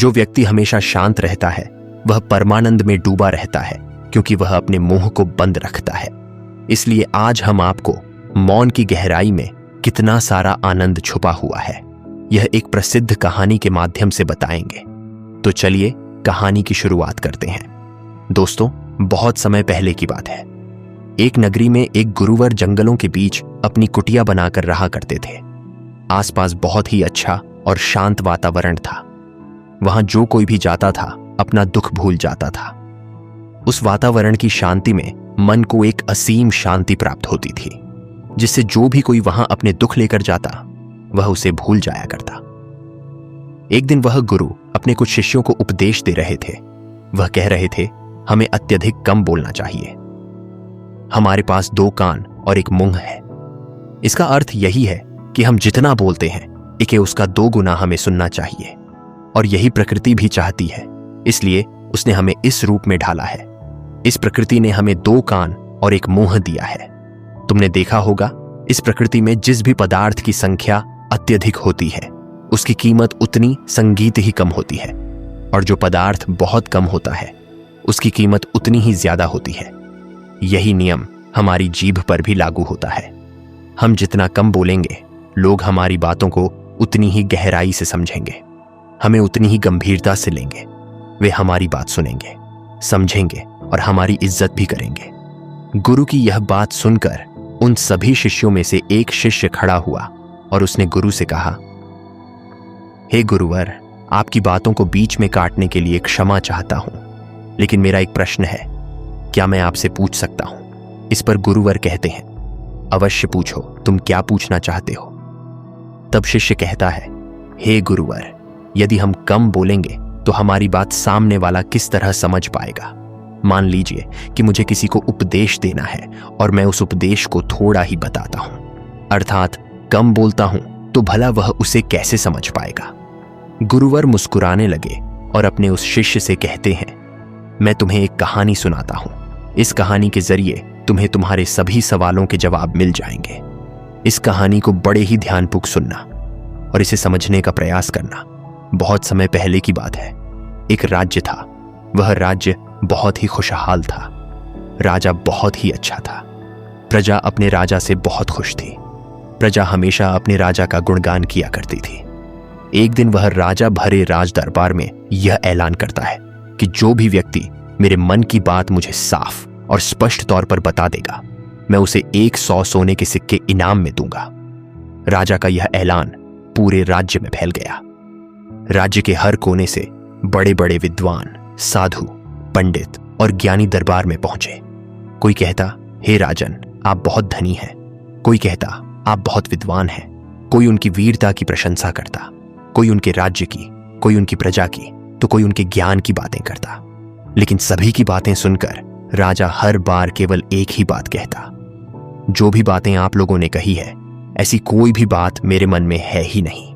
जो व्यक्ति हमेशा शांत रहता है वह परमानंद में डूबा रहता है, क्योंकि वह अपने मुंह को बंद रखता है। इसलिए आज हम आपको मौन की गहराई में कितना सारा आनंद छुपा हुआ है यह एक प्रसिद्ध कहानी के माध्यम से बताएंगे। तो चलिए कहानी की शुरुआत करते हैं। दोस्तों, बहुत समय पहले की बात है। एक नगरी में एक गुरुवर जंगलों के बीच अपनी कुटिया बनाकर रहा करते थे। आसपास बहुत ही अच्छा और शांत वातावरण था। वहां जो कोई भी जाता था अपना दुख भूल जाता था। उस वातावरण की शांति में मन को एक असीम शांति प्राप्त होती थी, जिससे जो भी कोई वहां अपने दुख लेकर जाता वह उसे भूल जाया करता। एक दिन वह गुरु अपने कुछ शिष्यों को उपदेश दे रहे थे। वह कह रहे थे, हमें अत्यधिक कम बोलना चाहिए। हमारे पास 2 कान और 1 मुंह है। इसका अर्थ यही है कि हम जितना बोलते हैं इके उसका 2 गुना हमें सुनना चाहिए। और यही प्रकृति भी चाहती है, इसलिए उसने हमें इस रूप में ढाला है। इस प्रकृति ने हमें 2 कान और 1 मुंह दिया है। तुमने देखा होगा, इस प्रकृति में जिस भी पदार्थ की संख्या अत्यधिक होती है उसकी कीमत उतनी संगीत ही कम होती है, और जो पदार्थ बहुत कम होता है उसकी कीमत उतनी ही ज्यादा होती है। यही नियम हमारी जीभ पर भी लागू होता है। हम जितना कम बोलेंगे लोग हमारी बातों को उतनी ही गहराई से समझेंगे, हमें उतनी ही गंभीरता से लेंगे। वे हमारी बात सुनेंगे, समझेंगे और हमारी इज्जत भी करेंगे। गुरु की यह बात सुनकर उन सभी शिष्यों में से एक शिष्य खड़ा हुआ और उसने गुरु से कहा, हे गुरुवर, आपकी बातों को बीच में काटने के लिए क्षमा चाहता हूं, लेकिन मेरा एक प्रश्न है, क्या मैं आपसे पूछ सकता हूं? इस पर गुरुवर कहते हैं, अवश्य पूछो, तुम क्या पूछना चाहते हो? तब शिष्य कहता है, हे गुरुवर, यदि हम कम बोलेंगे तो हमारी बात सामने वाला किस तरह समझ पाएगा? मान लीजिए कि मुझे किसी को उपदेश देना है और मैं उस उपदेश को थोड़ा ही बताता हूं, अर्थात कम बोलता हूं, तो भला वह उसे कैसे समझ पाएगा? गुरुवर मुस्कुराने लगे और अपने उस शिष्य से कहते हैं, मैं तुम्हें एक कहानी सुनाता हूं। इस कहानी के जरिए तुम्हें तुम्हारे सभी सवालों के जवाब मिल जाएंगे। इस कहानी को बड़े ही ध्यानपूर्वक सुनना और इसे समझने का प्रयास करना। बहुत समय पहले की बात है। एक राज्य था। वह राज्य बहुत ही खुशहाल था। राजा बहुत ही अच्छा था। प्रजा अपने राजा से बहुत खुश थी। प्रजा हमेशा अपने राजा का गुणगान किया करती थी। एक दिन वह राजा भरे राज दरबार में यह ऐलान करता है कि जो भी व्यक्ति मेरे मन की बात मुझे साफ और स्पष्ट तौर पर बता देगा, मैं उसे 100 सोने के सिक्के इनाम में दूंगा। राजा का यह ऐलान पूरे राज्य में फैल गया। राज्य के हर कोने से बड़े बड़े विद्वान, साधु, पंडित और ज्ञानी दरबार में पहुंचे। कोई कहता, हे राजन, आप बहुत धनी हैं। कोई कहता, आप बहुत विद्वान हैं। कोई उनकी वीरता की प्रशंसा करता, कोई उनके राज्य की, कोई उनकी प्रजा की, तो कोई उनके ज्ञान की बातें करता। लेकिन सभी की बातें सुनकर राजा हर बार केवल एक ही बात कहता, जो भी बातें आप लोगों ने कही है, ऐसी कोई भी बात मेरे मन में है ही नहीं।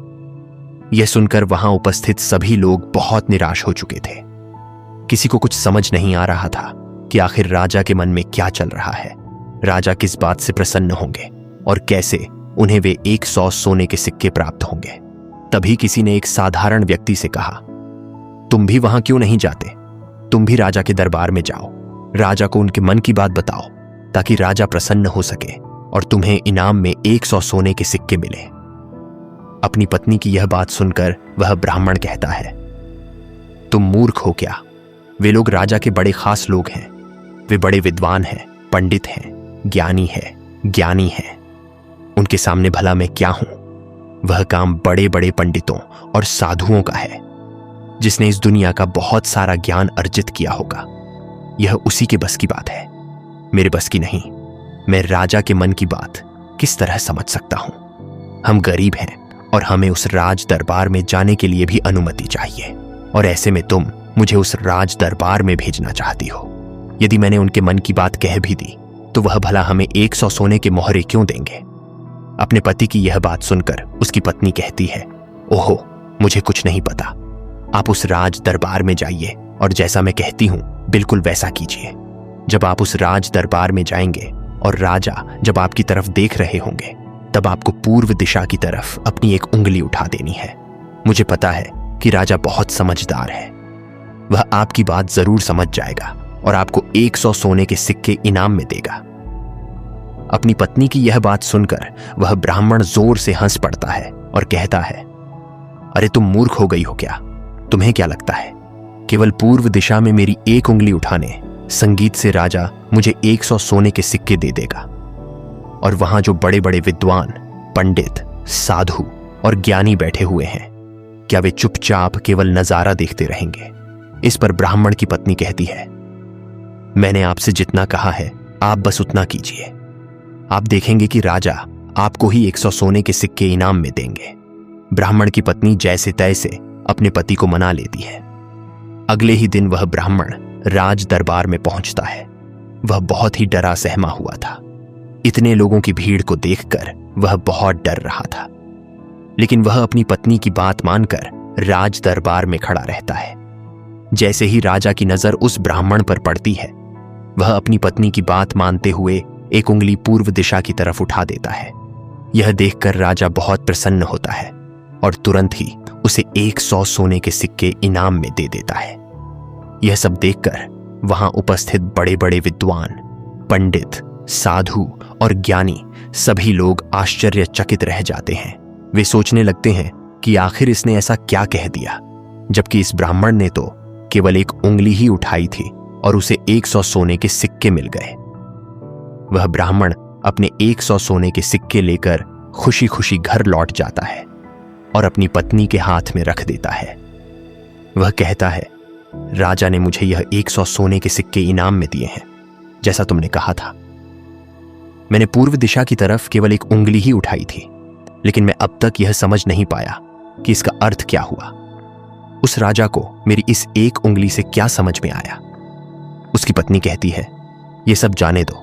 यह सुनकर वहां उपस्थित सभी लोग बहुत निराश हो चुके थे। किसी को कुछ समझ नहीं आ रहा था कि आखिर राजा के मन में क्या चल रहा है। राजा किस बात से प्रसन्न होंगे और कैसे उन्हें वे 100 सोने के सिक्के प्राप्त होंगे। तभी किसी ने एक साधारण व्यक्ति से कहा, तुम भी वहां क्यों नहीं जाते? तुम भी राजा के दरबार में जाओ, राजा को उनके मन की बात बताओ, ताकि राजा प्रसन्न हो सके और तुम्हें इनाम में 100 सोने के सिक्के मिले। अपनी पत्नी की यह बात सुनकर वह ब्राह्मण कहता है, तुम मूर्ख हो क्या? वे लोग राजा के बड़े खास लोग हैं। वे बड़े विद्वान हैं, पंडित हैं, ज्ञानी हैं। उनके सामने भला मैं क्या हूं? वह काम बड़े बड़े पंडितों और साधुओं का है, जिसने इस दुनिया का बहुत सारा ज्ञान अर्जित किया होगा। यह उसी के बस की बात है, मेरे बस की नहीं। मैं राजा के मन की बात किस तरह समझ सकता हूं? हम गरीब हैं और हमें उस राज दरबार में जाने के लिए भी अनुमति चाहिए, और ऐसे में तुम मुझे उस राज दरबार में भेजना चाहती हो। यदि मैंने उनके मन की बात कह भी दी तो वह भला हमें 100 सोने के मोहरे क्यों देंगे? अपने पति की यह बात सुनकर उसकी पत्नी कहती है, ओहो, मुझे कुछ नहीं पता। आप उस राज दरबार में जाइए और जैसा मैं कहती हूं बिल्कुल वैसा कीजिए। जब आप उस राज दरबार में जाएंगे और राजा जब आपकी तरफ देख रहे होंगे, तब आपको पूर्व दिशा की तरफ अपनी एक उंगली उठा देनी है। मुझे पता है कि राजा बहुत समझदार है। वह आपकी बात जरूर समझ जाएगा और आपको 100 सोने के सिक्के इनाम में देगा। अपनी पत्नी की यह बात सुनकर वह ब्राह्मण जोर से हंस पड़ता है और कहता है, अरे तुम मूर्ख हो गई हो क्या? तुम्हें क्या लगता है केवल पूर्व दिशा में मेरी एक उंगली उठाने संगीत से राजा मुझे 100 सोने के सिक्के दे देगा? और वहां जो बड़े बड़े विद्वान, पंडित, साधु और ज्ञानी बैठे हुए हैं, क्या वे चुपचाप केवल नजारा देखते रहेंगे? इस पर ब्राह्मण की पत्नी कहती है, मैंने आपसे जितना कहा है आप बस उतना कीजिए। आप देखेंगे कि राजा आपको ही 100 सोने के सिक्के इनाम में देंगे। ब्राह्मण की पत्नी जैसे तैसे अपने पति को मना लेती है। अगले ही दिन वह ब्राह्मण राज दरबार में पहुंचता है। वह बहुत ही डरा सहमा हुआ था। इतने लोगों की भीड़ को देखकर वह बहुत डर रहा था, लेकिन वह अपनी पत्नी की बात मानकर राज दरबार में खड़ा रहता है। जैसे ही राजा की नजर उस ब्राह्मण पर पड़ती है, वह अपनी पत्नी की बात मानते हुए एक उंगली पूर्व दिशा की तरफ उठा देता है। यह देखकर राजा बहुत प्रसन्न होता है और तुरंत ही उसे 100 सोने के सिक्के इनाम में दे देता है। यह सब देखकर वहां उपस्थित बड़े बड़े विद्वान, पंडित, साधु और ज्ञानी सभी लोग आश्चर्यचकित रह जाते हैं। वे सोचने लगते हैं कि आखिर इसने ऐसा क्या कह दिया, जबकि इस ब्राह्मण ने तो केवल एक उंगली ही उठाई थी और उसे 100 सोने के सिक्के मिल गए। वह ब्राह्मण अपने 100 सोने के सिक्के लेकर खुशी खुशी घर लौट जाता है और अपनी पत्नी के हाथ में रख देता है। वह कहता है, राजा ने मुझे यह 100 सोने के सिक्के इनाम में दिए हैं, जैसा तुमने कहा था। मैंने पूर्व दिशा की तरफ केवल एक उंगली ही उठाई थी, लेकिन मैं अब तक यह समझ नहीं पाया कि इसका अर्थ क्या हुआ। उस राजा को मेरी इस एक उंगली से क्या समझ में आया? उसकी पत्नी कहती है, यह सब जाने दो,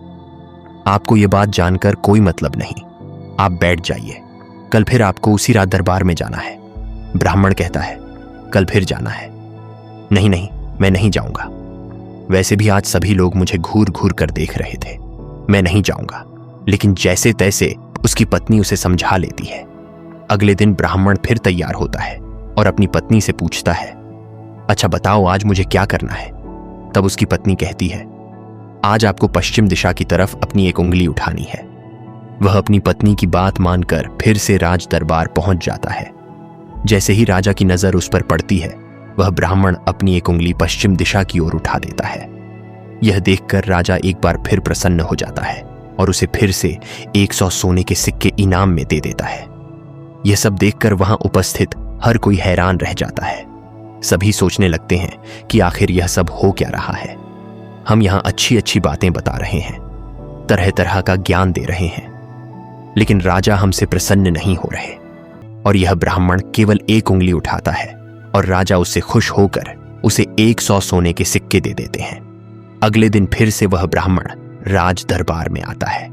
आपको यह बात जानकर कोई मतलब नहीं, आप बैठ जाइए, कल फिर आपको उसी राज दरबार में जाना है। ब्राह्मण कहता है, कल फिर जाना है? नहीं नहीं, मैं नहीं जाऊंगा। वैसे भी आज सभी लोग मुझे घूर घूर कर देख रहे थे, मैं नहीं जाऊंगा। लेकिन जैसे तैसे उसकी पत्नी उसे समझा लेती है। अगले दिन ब्राह्मण फिर तैयार होता है और अपनी पत्नी से पूछता है, अच्छा बताओ आज मुझे क्या करना है? तब उसकी पत्नी कहती है, आज आपको पश्चिम दिशा की तरफ अपनी एक उंगली उठानी है। वह अपनी पत्नी की बात मानकर फिर से राज दरबार पहुंच जाता है। जैसे ही राजा की नजर उस पर पड़ती है, वह ब्राह्मण अपनी एक उंगली पश्चिम दिशा की ओर उठा देता है। यह देखकर राजा एक बार फिर प्रसन्न हो जाता है और उसे फिर से 100 सोने के सिक्के इनाम में दे देता है। यह सब देखकर वहां उपस्थित हर कोई हैरान रह जाता है। सभी सोचने लगते हैं कि आखिर यह सब हो क्या रहा है। हम यहां अच्छी अच्छी बातें बता रहे हैं, तरह तरह का ज्ञान दे रहे हैं, लेकिन राजा हमसे प्रसन्न नहीं हो रहे और यह ब्राह्मण केवल एक उंगली उठाता है और राजा उससे खुश होकर उसे 100 सोने के सिक्के दे देते हैं। अगले दिन फिर से वह ब्राह्मण राज दरबार में आता है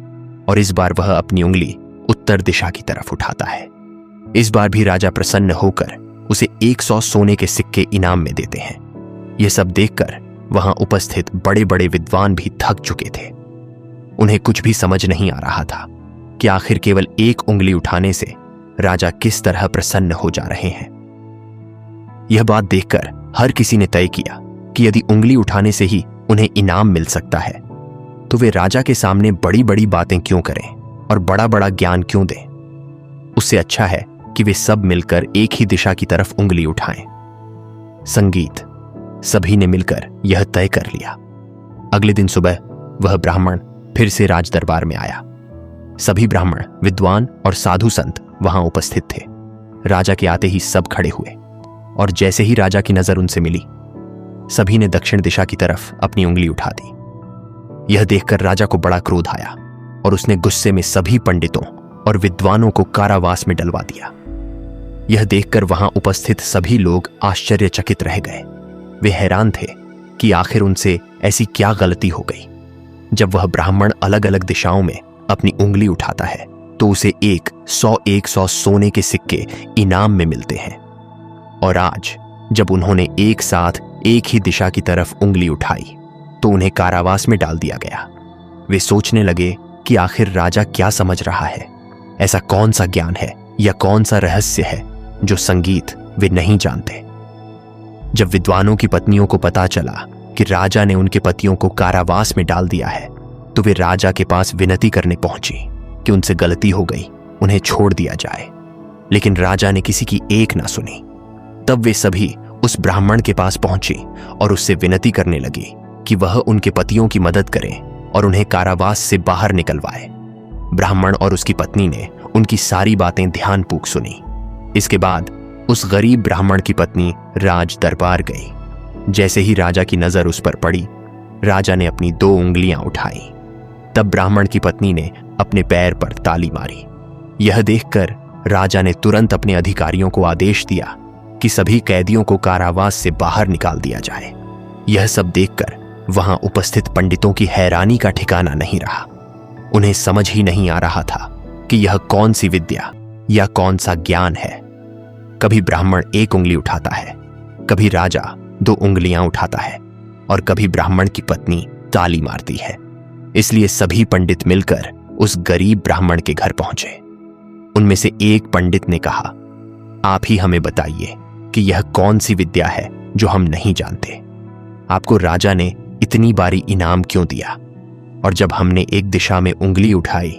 और इस बार वह अपनी उंगली उत्तर दिशा की तरफ उठाता है। इस बार भी राजा प्रसन्न होकर उसे 100 सोने के सिक्के इनाम में देते हैं। यह सब देखकर वहां उपस्थित बड़े बड़े विद्वान भी थक चुके थे। उन्हें कुछ भी समझ नहीं आ रहा था कि आखिर केवल एक उंगली उठाने से राजा किस तरह प्रसन्न हो जा रहे हैं। यह बात देखकर हर किसी ने तय किया कि यदि उंगली उठाने से ही उन्हें इनाम मिल सकता है, तो वे राजा के सामने बड़ी बड़ी बातें क्यों करें और बड़ा बड़ा ज्ञान क्यों दें। उससे अच्छा है कि वे सब मिलकर एक ही दिशा की तरफ उंगली उठाएं। संगीत सभी ने मिलकर यह तय कर लिया। अगले दिन सुबह वह ब्राह्मण फिर से राज दरबार में आया। सभी ब्राह्मण, विद्वान और साधु संत वहां उपस्थित थे। राजा के आते ही सब खड़े हुए और जैसे ही राजा की नजर उनसे मिली, सभी ने दक्षिण दिशा की तरफ अपनी उंगली उठा दी। यह देखकर राजा को बड़ा क्रोध आया और उसने गुस्से में सभी पंडितों और विद्वानों को कारावास में डलवा दिया। यह देखकर वहां उपस्थित सभी लोग आश्चर्यचकित रह गए। वे हैरान थे कि आखिर उनसे ऐसी क्या गलती हो गई। जब वह ब्राह्मण अलग अलग दिशाओं में अपनी उंगली उठाता है तो उसे 100 सोने के सिक्के इनाम में मिलते हैं, और आज जब उन्होंने एक साथ एक ही दिशा की तरफ उंगली उठाई तो उन्हें कारावास में डाल दिया गया। वे सोचने लगे कि आखिर राजा क्या समझ रहा है। ऐसा कौन सा ज्ञान है या कौन सा रहस्य है जो संगीत वे नहीं जानते। जब विद्वानों की पत्नियों को पता चला कि राजा ने उनके पतियों को कारावास में डाल दिया है, तो वे राजा के पास विनती करने पहुंची कि उनसे गलती हो गई, उन्हें छोड़ दिया जाए। लेकिन राजा ने किसी की एक ना सुनी। तब वे सभी उस ब्राह्मण के पास पहुंची और उससे विनती करने लगी कि वह उनके पतियों की मदद करे और उन्हें कारावास से बाहर निकलवाए। ब्राह्मण और उसकी पत्नी ने उनकी सारी बातें ध्यानपूर्वक सुनी। इसके बाद उस गरीब ब्राह्मण की पत्नी राज दरबार गई। जैसे ही राजा की नजर उस पर पड़ी, राजा ने अपनी 2 उंगलियां उठाई। तब ब्राह्मण की पत्नी ने अपने पैर पर ताली मारी। यह देखकर राजा ने तुरंत अपने अधिकारियों को आदेश दिया कि सभी कैदियों को कारावास से बाहर निकाल दिया जाए। यह सब देखकर वहां उपस्थित पंडितों की हैरानी का ठिकाना नहीं रहा। उन्हें समझ ही नहीं आ रहा था कि यह कौन सी विद्या या कौन सा ज्ञान है। कभी ब्राह्मण 1 उंगली उठाता है, कभी राजा 2 उंगलियां उठाता है और कभी ब्राह्मण की पत्नी ताली मारती है। इसलिए सभी पंडित मिलकर उस गरीब ब्राह्मण के घर पहुंचे। उनमें से एक पंडित ने कहा, आप ही हमें बताइए कि यह कौन सी विद्या है जो हम नहीं जानते। आपको राजा ने इतनी बारी इनाम क्यों दिया, और जब हमने एक दिशा में उंगली उठाई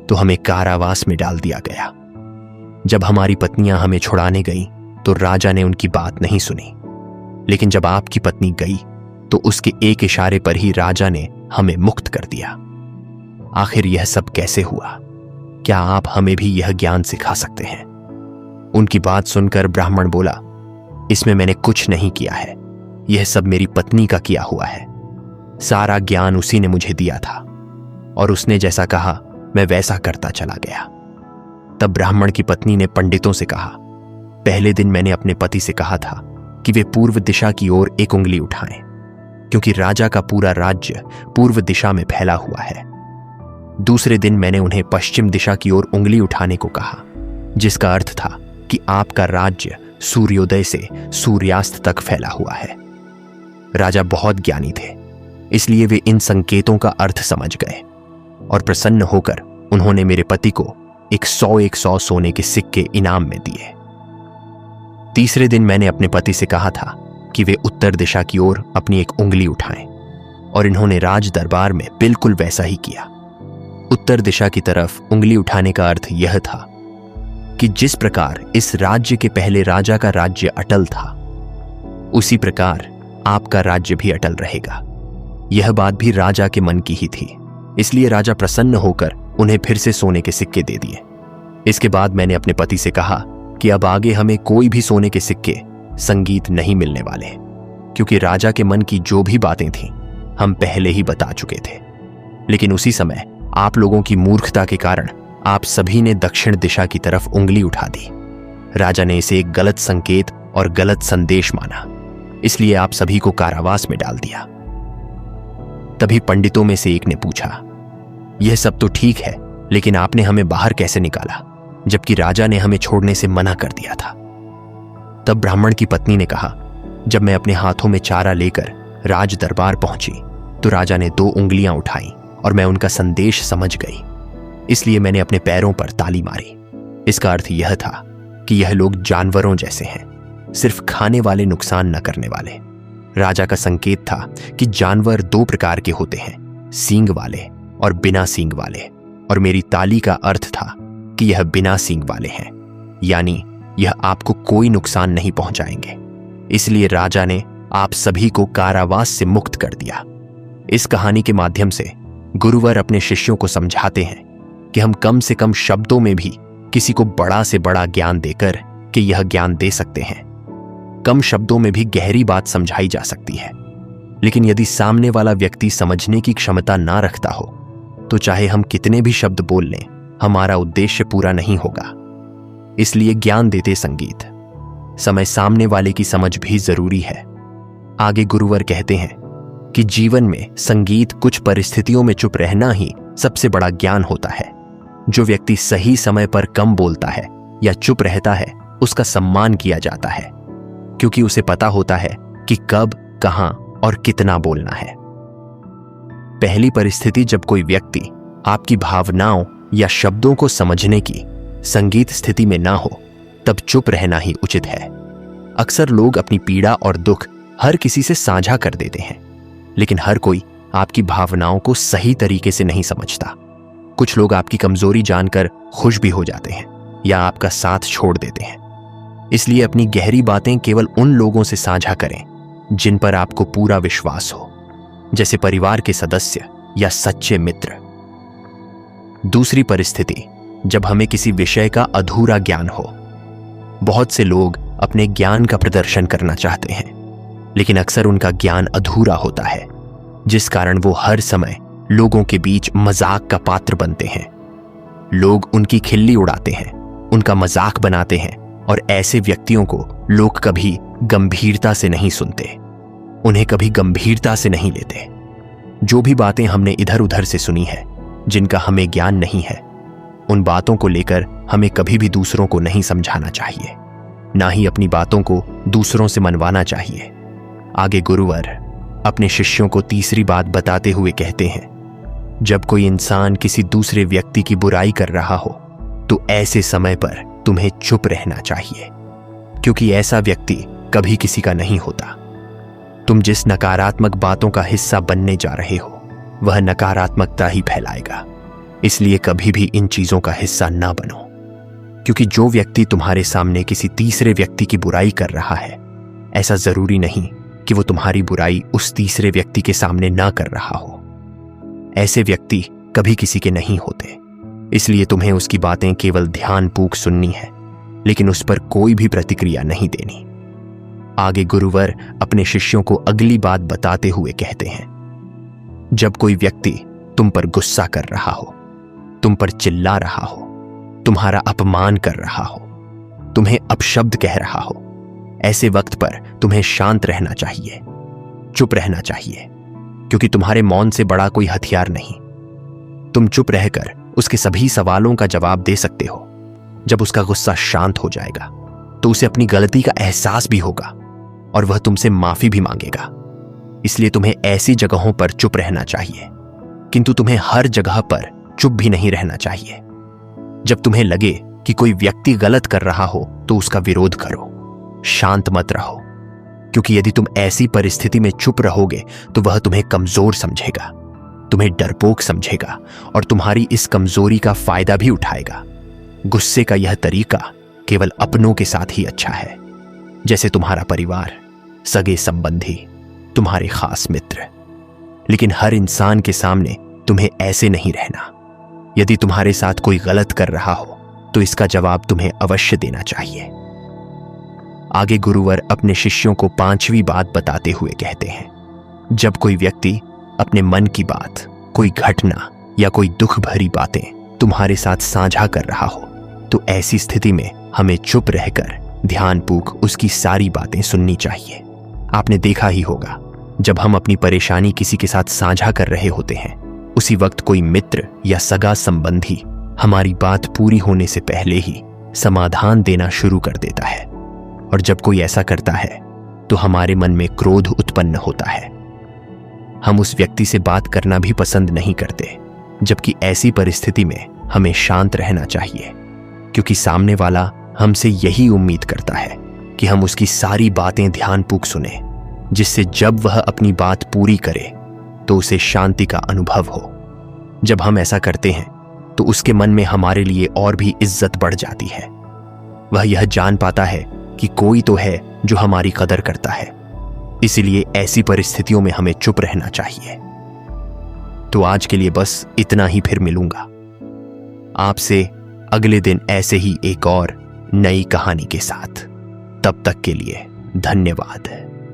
तो हमें कारावास में डाल दिया गया। जब हमारी पत्नियां हमें छुड़ाने गईं तो राजा ने उनकी बात नहीं सुनी, लेकिन जब आपकी पत्नी गई तो उसके एक इशारे पर ही राजा ने हमें मुक्त कर दिया। आखिर यह सब कैसे हुआ? क्या आप हमें भी यह ज्ञान सिखा सकते हैं? उनकी बात सुनकर ब्राह्मण बोला, इसमें मैंने कुछ नहीं किया है, यह सब मेरी पत्नी का किया हुआ है। सारा ज्ञान उसी ने मुझे दिया था और उसने जैसा कहा मैं वैसा करता चला गया। तब ब्राह्मण की पत्नी ने पंडितों से कहा, पहले दिन मैंने अपने पति से कहा था कि वे पूर्व दिशा की ओर 1 उंगली उठाएं, क्योंकि राजा का पूरा राज्य पूर्व दिशा में फैला हुआ है। दूसरे दिन मैंने उन्हें पश्चिम दिशा की ओर उंगली उठाने को कहा, जिसका अर्थ था कि आपका राज्य सूर्योदय से सूर्यास्त तक फैला हुआ है। राजा बहुत ज्ञानी थे, इसलिए वे इन संकेतों का अर्थ समझ गए और प्रसन्न होकर उन्होंने मेरे पति को 100 सोने के सिक्के इनाम में दिए। तीसरे दिन मैंने अपने पति से कहा था कि वे उत्तर दिशा की ओर अपनी 1 उंगली उठाएं, और इन्होंने राज दरबार में बिल्कुल वैसा ही किया। उत्तर दिशा की तरफ उंगली उठाने का अर्थ यह था कि जिस प्रकार इस राज्य के पहले राजा का राज्य अटल था, उसी प्रकार आपका राज्य भी अटल रहेगा। यह बात भी राजा के मन की ही थी, इसलिए राजा प्रसन्न होकर उन्हें फिर से सोने के सिक्के दे दिए। इसके बाद मैंने अपने पति से कहा कि अब आगे हमें कोई भी सोने के सिक्के संगीत नहीं मिलने वाले, क्योंकि राजा के मन की जो भी बातें थीं हम पहले ही बता चुके थे। लेकिन उसी समय आप लोगों की मूर्खता के कारण आप सभी ने दक्षिण दिशा की तरफ उंगली उठा दी। राजा ने इसे एक गलत संकेत और गलत संदेश माना, इसलिए आप सभी को कारावास में डाल दिया। तभी पंडितों में से एक ने पूछा, यह सब तो ठीक है, लेकिन आपने हमें बाहर कैसे निकाला, जबकि राजा ने हमें छोड़ने से मना कर दिया था। तब ब्राह्मण की पत्नी ने कहा, जब मैं अपने हाथों में चारा लेकर राज दरबार पहुंची तो राजा ने 2 उंगलियां उठाई और मैं उनका संदेश समझ गई, इसलिए मैंने अपने पैरों पर ताली मारी। इसका अर्थ यह था कि यह लोग जानवरों जैसे हैं, सिर्फ खाने वाले, नुकसान न करने वाले। राजा का संकेत था कि जानवर 2 प्रकार के होते हैं, सींग वाले और बिना सींग वाले, और मेरी ताली का अर्थ था कि यह बिना सींग वाले हैं, यानी यह आपको कोई नुकसान नहीं पहुंचाएंगे। इसलिए राजा ने आप सभी को कारावास से मुक्त कर दिया। इस कहानी के माध्यम से गुरुवर अपने शिष्यों को समझाते हैं कि हम कम से कम शब्दों में भी किसी को बड़ा से बड़ा ज्ञान देकर कि यह ज्ञान दे सकते हैं। कम शब्दों में भी गहरी बात समझाई जा सकती है, लेकिन यदि सामने वाला व्यक्ति समझने की क्षमता ना रखता हो तो चाहे हम कितने भी शब्द बोल लें, हमारा उद्देश्य पूरा नहीं होगा। इसलिए ज्ञान देते संगीत समय सामने वाले की समझ भी जरूरी है। आगे गुरुवर कहते हैं कि जीवन में संगीत कुछ परिस्थितियों में चुप रहना ही सबसे बड़ा ज्ञान होता है। जो व्यक्ति सही समय पर कम बोलता है या चुप रहता है, उसका सम्मान किया जाता है, क्योंकि उसे पता होता है कि कब, कहां और कितना बोलना है। पहली परिस्थिति, जब कोई व्यक्ति आपकी भावनाओं या शब्दों को समझने की संगीत स्थिति में ना हो, तब चुप रहना ही उचित है। अक्सर लोग अपनी पीड़ा और दुख हर किसी से साझा कर देते हैं, लेकिन हर कोई आपकी भावनाओं को सही तरीके से नहीं समझता। कुछ लोग आपकी कमजोरी जानकर खुश भी हो जाते हैं या आपका साथ छोड़ देते हैं। इसलिए अपनी गहरी बातें केवल उन लोगों से साझा करें जिन पर आपको पूरा विश्वास हो, जैसे परिवार के सदस्य या सच्चे मित्र। दूसरी परिस्थिति, जब हमें किसी विषय का अधूरा ज्ञान हो। बहुत से लोग अपने ज्ञान का प्रदर्शन करना चाहते हैं, लेकिन अक्सर उनका ज्ञान अधूरा होता है, जिस कारण वो हर समय लोगों के बीच मजाक का पात्र बनते हैं। लोग उनकी खिल्ली उड़ाते हैं, उनका मजाक बनाते हैं, और ऐसे व्यक्तियों को लोग कभी गंभीरता से नहीं सुनते, उन्हें कभी गंभीरता से नहीं लेते। जो भी बातें हमने इधर उधर से सुनी है, जिनका हमें ज्ञान नहीं है, उन बातों को लेकर हमें कभी भी दूसरों को नहीं समझाना चाहिए, ना ही अपनी बातों को दूसरों से मनवाना चाहिए। आगे गुरुवर अपने शिष्यों को तीसरी बात बताते हुए कहते हैं, जब कोई इंसान किसी दूसरे व्यक्ति की बुराई कर रहा हो तो ऐसे समय पर तुम्हें चुप रहना चाहिए, क्योंकि ऐसा व्यक्ति कभी किसी का नहीं होता। तुम जिस नकारात्मक बातों का हिस्सा बनने जा रहे हो, वह नकारात्मकता ही फैलाएगा। इसलिए कभी भी इन चीजों का हिस्सा ना बनो, क्योंकि जो व्यक्ति तुम्हारे सामने किसी तीसरे व्यक्ति की बुराई कर रहा है, ऐसा जरूरी नहीं कि वो तुम्हारी बुराई उस तीसरे व्यक्ति के सामने ना कर रहा हो। ऐसे व्यक्ति कभी किसी के नहीं होते। इसलिए तुम्हें उसकी बातें केवल ध्यानपूर्वक सुननी है, लेकिन उस पर कोई भी प्रतिक्रिया नहीं देनी। आगे गुरुवर अपने शिष्यों को अगली बात बताते हुए कहते हैं, जब कोई व्यक्ति तुम पर गुस्सा कर रहा हो, तुम पर चिल्ला रहा हो, तुम्हारा अपमान कर रहा हो, तुम्हें अपशब्द कह रहा हो, ऐसे वक्त पर तुम्हें शांत रहना चाहिए, चुप रहना चाहिए, क्योंकि तुम्हारे मौन से बड़ा कोई हथियार नहीं। तुम चुप रहकर उसके सभी सवालों का जवाब दे सकते हो। जब उसका गुस्सा शांत हो जाएगा तो उसे अपनी गलती का एहसास भी होगा और वह तुमसे माफी भी मांगेगा। इसलिए तुम्हें ऐसी जगहों पर चुप रहना चाहिए, किंतु तुम्हें हर जगह पर चुप भी नहीं रहना चाहिए। जब तुम्हें लगे कि कोई व्यक्ति गलत कर रहा हो तो उसका विरोध करो, शांत मत रहो, क्योंकि यदि तुम ऐसी परिस्थिति में चुप रहोगे तो वह तुम्हें कमजोर समझेगा, तुम्हें डरपोक समझेगा और तुम्हारी इस कमजोरी का फायदा भी उठाएगा। गुस्से का यह तरीका केवल अपनों के साथ ही अच्छा है, जैसे तुम्हारा परिवार, सगे संबंधी, तुम्हारे खास मित्र। लेकिन हर इंसान के सामने तुम्हें ऐसे नहीं रहना। यदि तुम्हारे साथ कोई गलत कर रहा हो तो इसका जवाब तुम्हें अवश्य देना चाहिए। आगे गुरुवर अपने शिष्यों को पांचवी बात बताते हुए कहते हैं, जब कोई व्यक्ति अपने मन की बात, कोई घटना या कोई दुख भरी बातें तुम्हारे साथ साझा कर रहा हो तो ऐसी स्थिति में हमें चुप रहकर ध्यानपूर्वक उसकी सारी बातें सुननी चाहिए। आपने देखा ही होगा, जब हम अपनी परेशानी किसी के साथ साझा कर रहे होते हैं, उसी वक्त कोई मित्र या सगा संबंधी हमारी बात पूरी होने से पहले ही समाधान देना शुरू कर देता है। और जब कोई ऐसा करता है तो हमारे मन में क्रोध उत्पन्न होता है। हम उस व्यक्ति से बात करना भी पसंद नहीं करते, जबकि ऐसी परिस्थिति में हमें शांत रहना चाहिए, क्योंकि सामने वाला हमसे यही उम्मीद करता है कि हम उसकी सारी बातें ध्यानपूर्वक सुने, जिससे जब वह अपनी बात पूरी करे तो उसे शांति का अनुभव हो। जब हम ऐसा करते हैं तो उसके मन में हमारे लिए और भी इज्जत बढ़ जाती है। वह यह जान पाता है कि कोई तो है जो हमारी कदर करता है। इसलिए ऐसी परिस्थितियों में हमें चुप रहना चाहिए। तो आज के लिए बस इतना ही, फिर मिलूंगा आपसे अगले दिन ऐसे ही एक और नई कहानी के साथ। तब तक के लिए धन्यवाद।